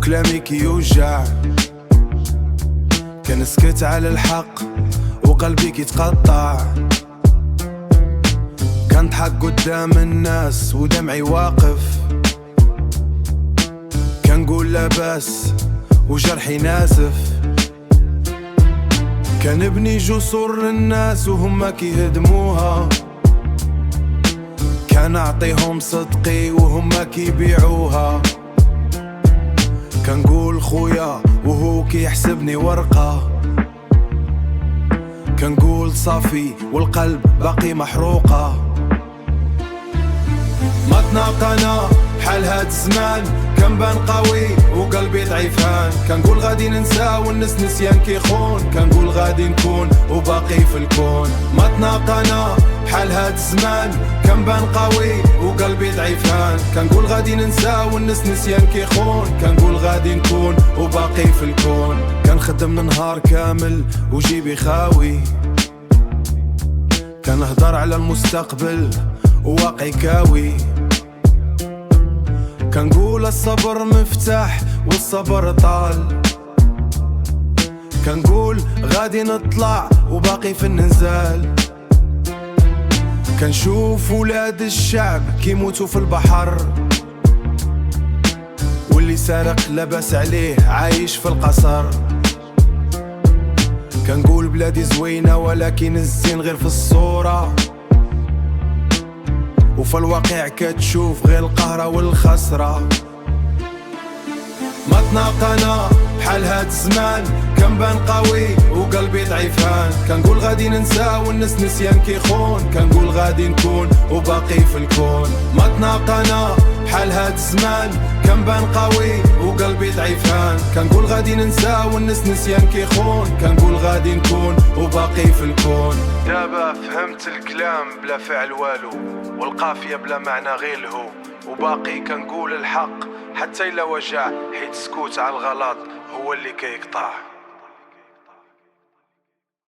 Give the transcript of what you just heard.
وكلامي كي يوجع، كنسكت على الحق وقلبي كيتقطع، كنضحك قدام الناس ودمعي واقف، كنقول لاباس وجرحي ناسف، كنبني جسور للناس وهما كيهدموها، كنعطيهم صدقي وهما كيبيعوها، كنقول خويا وهو كيحسبني ورقة، كنقول صافي والقلب باقي محروقة. ما تناقنا بحال هاد الزمان، كنبان قوي وقلبي ضعيفان، كنقول غادي ننسى والناس نسيان كيخون، كنقول غادي نكون وباقي في الكون. ما تناقنا بحال هاد الزمان، كنبان قوي وقلبي ضعيفان، كنقول غادي ننسى والناس نسيان كيخون، كنقول غادي نكون وباقي في الكون. كنخدم نهار كامل وجيبي خاوي، كنهضر على المستقبل وواقعي كاوي، كنقول الصبر مفتاح والصبر طال، كنقول غادي نطلع وباقي في النزال، كنشوف ولاد الشعب كيموتوا في البحر، واللي سارق لاباس عليه عايش في القصر، كنقول بلادي زوينة ولكن الزين غير في الصورة، وفي الواقع كتشوف غير القهرة والخسرة. ما تناقنا بحال هاد الزمان، كنبان قوي وقلبي ضعيفان، كنقول غادي ننسى والناس نسيان كيخون، كنقول غادي نكون وباقي في الكون. ما تناقنا بحال هاد الزمان، كنبان قوي وقلبي ضعيفان، كنقول غادي ننسى والناس نسيان كيخون، كنقول غادي نكون وباقي في الكون. دابا فهمت الكلام بلا فعل والو، والقافية بلا معنى غير الهو، وباقي كنقول الحق حتى إلا وجع، حيت السكوت على الغلط هو اللي كيقطع.